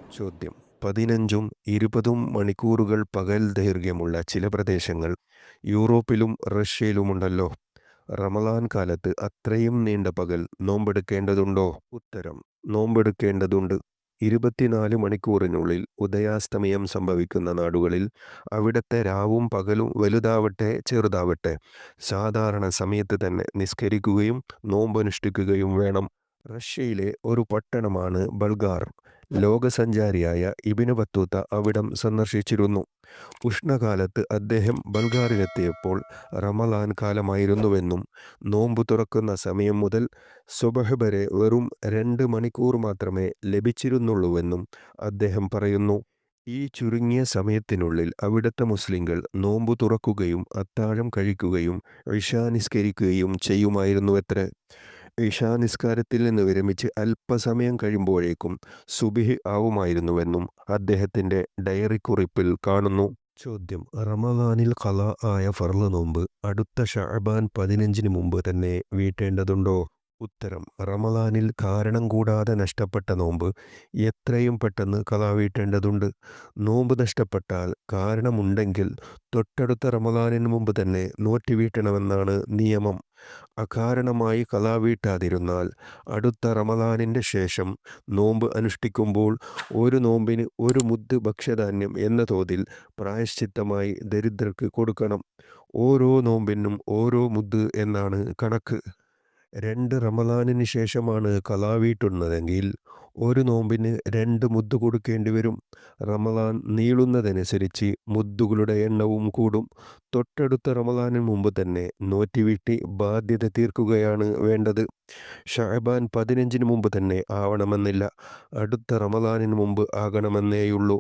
ചോദ്യം: 15ഉം 20ഉം മണിക്കൂറുകൾ പകൽ ദൈർഘ്യമുള്ള ചില പ്രദേശങ്ങൾ യൂറോപ്പിലും റഷ്യയിലുമുണ്ടല്ലോ. റമളാൻ കാലത്ത് അത്രയും നീണ്ട പകൽ നോമ്പെടുക്കേണ്ടതുണ്ടോ? ഉത്തരം: നോമ്പെടുക്കേണ്ടതുണ്ട്. 24 മണിക്കൂറിനുള്ളിൽ ഉദയാസ്തമയം സംഭവിക്കുന്ന നാടുകളിൽ അവിടത്തെ രാവും പകലും വലുതാവട്ടെ ചെറുതാവട്ടെ സാധാരണ സമയത്ത് തന്നെ നിസ്കരിക്കുകയും നോമ്പനുഷ്ഠിക്കുകയും വേണം. റഷ്യയിലെ ഒരു പട്ടണമാണ് ബൾഗാർ. ലോകസഞ്ചാരിയായ ഇബ്നു ബത്തൂത്ത അവിടം സന്ദർശിച്ചിരുന്നു. ഉഷ്ണകാലത്ത് അദ്ദേഹം ബൾഗാറിലെത്തിയപ്പോൾ റമളാൻ കാലമായിരുന്നുവെന്നും നോമ്പ് തുറക്കുന്ന സമയം മുതൽ സുബഹ് വരെ വെറും 2 മണിക്കൂർ മാത്രമേ ലഭിച്ചിരുന്നുള്ളൂവെന്നും അദ്ദേഹം പറയുന്നു. ഈ ചുരുങ്ങിയ സമയത്തിനുള്ളിൽ അവിടുത്തെ മുസ്ലിങ്ങൾ നോമ്പ് തുറക്കുകയും അത്താഴം കഴിക്കുകയും ഇശാ നിസ്കരിക്കുകയും ചെയ്യുമായിരുന്നുവത്രേ. ഇശാ നിസ്കാരത്തിൽ നിന്ന് വിരമിച്ച് അല്പസമയം കഴിയുമ്പോഴേക്കും സുബ്ഹ് ആവുമായിരുന്നുവെന്നും അദ്ദേഹത്തിൻ്റെ ഡയറി കുറിപ്പിൽ കാണുന്നു. ചോദ്യം: റമളാനിൽ ഖളാ ആയ ഫർള് നോമ്പ് അടുത്ത ശഅബാൻ 15-ന് മുമ്പ് തന്നെ വീട്ടേണ്ടതുണ്ടോ? ഉത്തരം: റമളാനിൽ കാരണം കൂടാതെ നഷ്ടപ്പെട്ട നോമ്പ് എത്രയും പെട്ടെന്ന് ഖളാ വീട്ടേണ്ടതുണ്ട്. നോമ്പ് നഷ്ടപ്പെട്ടാൽ കാരണമുണ്ടെങ്കിൽ തൊട്ടടുത്ത റമളാനിന് മുമ്പ് തന്നെ നോറ്റുവീട്ടണമെന്നാണ് നിയമം. അകാരണമായി ഖളാ വീട്ടാതിരുന്നാൽ അടുത്ത റമളാനിൻ്റെ ശേഷം നോമ്പ് അനുഷ്ഠിക്കുമ്പോൾ ഒരു നോമ്പിന് 1 മുദ് ഭക്ഷ്യധാന്യം എന്ന തോതിൽ പ്രായശ്ചിത്തമായി ദരിദ്രർക്ക് കൊടുക്കണം. ഓരോ നോമ്പിനും ഓരോ മുദ് എന്നാണ് കണക്ക്. 2 റമളാനിന് ശേഷമാണ് ഖളാ വീട്ടുന്നതെങ്കിൽ ഒരു നോമ്പിന് 2 മുദ് കൊടുക്കേണ്ടി വരും. റമളാൻ നീളുന്നതനുസരിച്ച് മുദ്ദുകളുടെ എണ്ണവും കൂടും. തൊട്ടടുത്ത റമളാനിന് മുമ്പ് തന്നെ നോറ്റുവീട്ടി ബാധ്യത തീർക്കുകയാണ് വേണ്ടത്. ശഅബാൻ 15-ന് മുമ്പ് തന്നെ ആവണമെന്നില്ല. അടുത്ത റമളാനിന് മുമ്പ് ആകണമെന്നേയുള്ളൂ.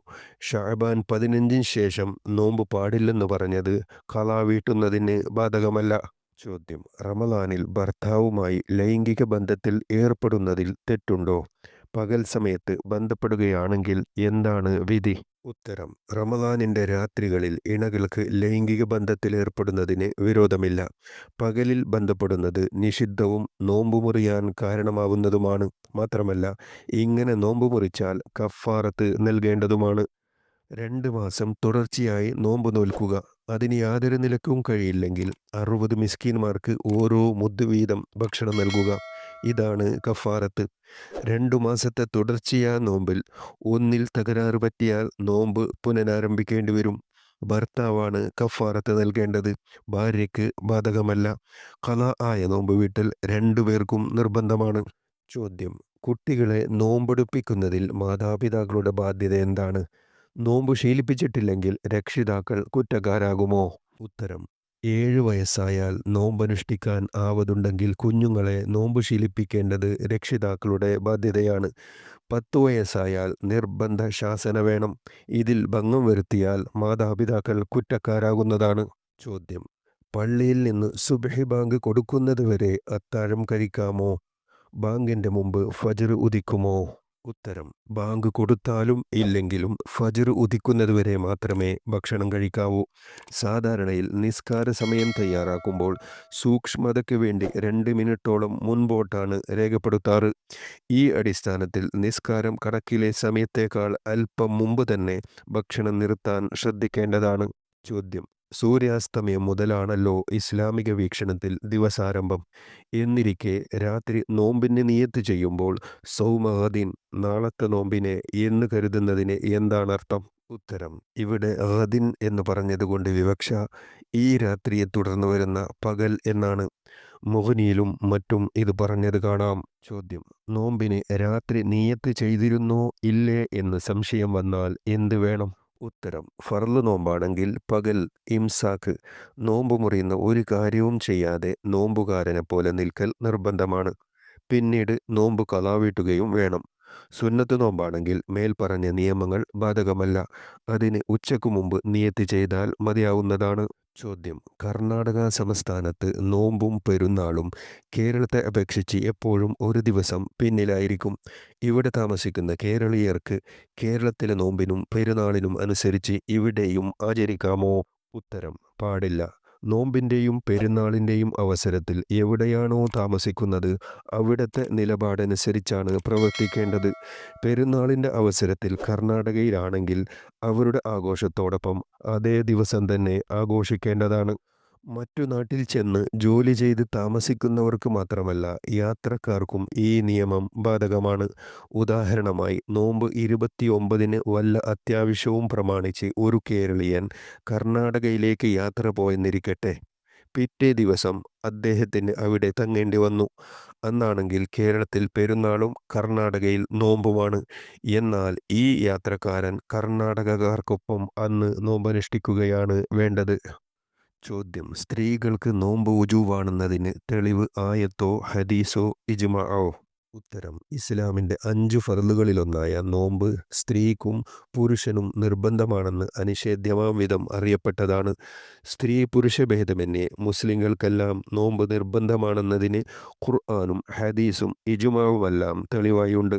ശഅബാൻ 15-ന് ശേഷം നോമ്പ് പാടില്ലെന്ന് പറഞ്ഞത് ഖളാ വീട്ടുന്നതിന് ബാധകമല്ല. ചോദ്യം: റമളാനിൽ ഭർത്താവുമായി ലൈംഗിക ബന്ധത്തിൽ ഏർപ്പെടുന്നതിൽ തെറ്റുണ്ടോ? പകൽ സമയത്ത് ബന്ധപ്പെടുകയാണെങ്കിൽ എന്താണ് വിധി? ഉത്തരം: റമളാനിൻ്റെ രാത്രികളിൽ ഇണകൾക്ക് ലൈംഗിക ബന്ധത്തിൽ ഏർപ്പെടുന്നതിന് വിരോധമില്ല. പകലിൽ ബന്ധപ്പെടുന്നത് നിഷിദ്ധവും നോമ്പ് മുറിയാൻ കാരണമാവുന്നതുമാണ്. മാത്രമല്ല, ഇങ്ങനെ നോമ്പ് മുറിച്ചാൽ കഫാറത്ത് നൽകേണ്ടതുമാണ്. 2 മാസം തുടർച്ചയായി നോമ്പ് നോൽക്കുക. അതിന് യാതൊരു നിലക്കും കഴിയില്ലെങ്കിൽ 60 മിസ്കീന്മാർക്ക് ഓരോ മുദ് വീതം ഭക്ഷണം നൽകുക. ഇതാണ് കഫാറത്ത്. 2 മാസത്തെ തുടർച്ചയായ നോമ്പിൽ ഒന്നിൽ തകരാറ് പറ്റിയാൽ നോമ്പ് പുനരാരംഭിക്കേണ്ടി വരും. ഭർത്താവാണ് കഫാറത്ത് നൽകേണ്ടത്, ഭാര്യയ്ക്ക് ബാധകമല്ല. ഖളാ ആയ നോമ്പ് വീട്ടൽ 2 പേർക്കും നിർബന്ധമാണ്. ചോദ്യം: കുട്ടികളെ നോമ്പെടുപ്പിക്കുന്നതിൽ മാതാപിതാക്കളുടെ ബാധ്യത എന്താണ്? നോമ്പ് ശീലിപ്പിച്ചിട്ടില്ലെങ്കിൽ രക്ഷിതാക്കൾ കുറ്റക്കാരാകുമോ? ഉത്തരം: 7 വയസ്സായാൽ നോമ്പനുഷ്ഠിക്കാൻ ആവതുണ്ടെങ്കിൽ കുഞ്ഞുങ്ങളെ നോമ്പ് ശീലിപ്പിക്കേണ്ടത് രക്ഷിതാക്കളുടെ ബാധ്യതയാണ്. 10 വയസ്സായാൽ നിർബന്ധ ശാസന വേണം. ഇതിൽ ഭംഗം വരുത്തിയാൽ മാതാപിതാക്കൾ കുറ്റക്കാരാകുന്നതാണ്. ചോദ്യം: പള്ളിയിൽ നിന്ന് സുബ്ഹി ബാങ്ക് കൊടുക്കുന്നത് വരെ അത്താഴം കഴിക്കാമോ? ബാങ്കിൻ്റെ മുമ്പ് ഫജ്ർ ഉദിക്കുമോ? ഉത്തരം: ബാങ്ക് കൊടുത്താലും ഇല്ലെങ്കിലും ഫജ്ർ ഉദിക്കുന്നതുവരെ മാത്രമേ ഭക്ഷണം കഴിക്കാവൂ. സാധാരണയിൽ നിസ്കാര സമയം തയ്യാറാക്കുമ്പോൾ സൂക്ഷ്മതയ്ക്ക് വേണ്ടി 2 മിനിറ്റോളം മുൻപോട്ടാണ് രേഖപ്പെടുത്താറ്. ഈ അടിസ്ഥാനത്തിൽ നിസ്കാരം കണക്കിലെ സമയത്തേക്കാൾ അല്പം മുമ്പ് തന്നെ ഭക്ഷണം നിർത്താൻ ശ്രദ്ധിക്കേണ്ടതാണ്. ചോദ്യം: സൂര്യാസ്തമയം മുതലാണല്ലോ ഇസ്ലാമിക വീക്ഷണത്തിൽ ദിവസാരംഭം. എന്നിരിക്കെ രാത്രി നോമ്പിന് നിയത്ത് ചെയ്യുമ്പോൾ സൗമ ഗദിൻ, നാളത്തെ നോമ്പിനെ എന്ന് കരുതുന്നതിന് എന്താണർത്ഥം? ഉത്തരം: ഇവിടെ ഗദിൻ എന്ന് പറഞ്ഞതുകൊണ്ട് വിവക്ഷ ഈ രാത്രിയെ തുടർന്ന് വരുന്ന പകൽ എന്നാണ്. മുഗ്നിയിലും മറ്റും ഇത് പറഞ്ഞത് കാണാം. ചോദ്യം: നോമ്പിന് രാത്രി നിയത്ത് ചെയ്തിരുന്നോ ഇല്ലേ എന്ന് സംശയം വന്നാൽ എന്ത് വേണം? ഉത്തരം: ഫർള് നോമ്പാണെങ്കിൽ പകൽ ഇംസാക്ക്, നോമ്പ് മുറിയുന്ന ഒരു കാര്യവും ചെയ്യാതെ നോമ്പുകാരനെ പോലെ നിൽക്കൽ നിർബന്ധമാണ്. പിന്നീട് നോമ്പ് ഖളാ വീട്ടുകയും വേണം. സുന്നത്ത് നോമ്പാണെങ്കിൽ മേൽപ്പറഞ്ഞ നിയമങ്ങൾ ബാധകമല്ല. അതിന് ഉച്ചയ്ക്ക് മുമ്പ് നിയത്ത് ചെയ്താൽ മതിയാവുന്നതാണ്. ചോദ്യം: കർണാടക സംസ്ഥാനത്ത് നോമ്പും പെരുന്നാളും കേരളത്തെ അപേക്ഷിച്ച് എപ്പോഴും ഒരു ദിവസം പിന്നിലായിരിക്കും. ഇവിടെ താമസിക്കുന്ന കേരളീയർക്ക് കേരളത്തിലെ നോമ്പിനും പെരുന്നാളിനും അനുസരിച്ച് ഇവിടെയും ആചരിക്കാമോ? ഉത്തരം: പാടില്ല. നോമ്പിൻ്റെയും പെരുന്നാളിൻ്റെയും അവസരത്തിൽ എവിടെയാണോ താമസിക്കുന്നത് അവിടുത്തെ നിലപാടനുസരിച്ചാണ് പ്രവർത്തിക്കേണ്ടത്. പെരുന്നാളിൻ്റെ അവസരത്തിൽ കർണാടകയിലാണെങ്കിൽ അവരുടെ ആഘോഷത്തോടൊപ്പം അതേ ദിവസം തന്നെ ആഘോഷിക്കേണ്ടതാണ്. മറ്റു നാട്ടിൽ ചെന്ന് ജോലി ചെയ്ത് താമസിക്കുന്നവർക്ക് മാത്രമല്ല യാത്രക്കാർക്കും ഈ നിയമം ബാധകമാണ്. ഉദാഹരണമായി നോമ്പ് 29-ന് വല്ല അത്യാവശ്യവും പ്രമാണിച്ച് ഒരു കേരളീയൻ കർണാടകയിലേക്ക് യാത്ര പോയെന്നിരിക്കട്ടെ. പിറ്റേ ദിവസം അദ്ദേഹത്തിന് അവിടെ തങ്ങേണ്ടി വന്നു. അന്നാണെങ്കിൽ കേരളത്തിൽ പെരുന്നാളും കർണാടകയിൽ നോമ്പുമാണ്. എന്നാൽ ഈ യാത്രക്കാരൻ കർണാടകക്കാർക്കൊപ്പം അന്ന് നോമ്പനുഷ്ഠിക്കുകയാണ് വേണ്ടത്. ചോദ്യം: സ്ത്രീകൾക്ക് നോമ്പ് വുജൂബാണെന്നതിന് തെളിവ് ആയത്തോ ഹദീസോ ഇജ്മാഅോ? ഉത്തരം: ഇസ്ലാമിൻ്റെ 5 ഫർളുകളിലൊന്നായ നോമ്പ് സ്ത്രീക്കും പുരുഷനും നിർബന്ധമാണെന്ന് അനിഷേധ്യമാം വിധം അറിയപ്പെട്ടതാണ്. സ്ത്രീ പുരുഷ ഭേദമന്യേ മുസ്ലിങ്ങൾക്കെല്ലാം നോമ്പ് നിർബന്ധമാണെന്നതിന് ഖുർആനും ഹദീസും ഇജ്മാവുമെല്ലാം തെളിവായുണ്ട്.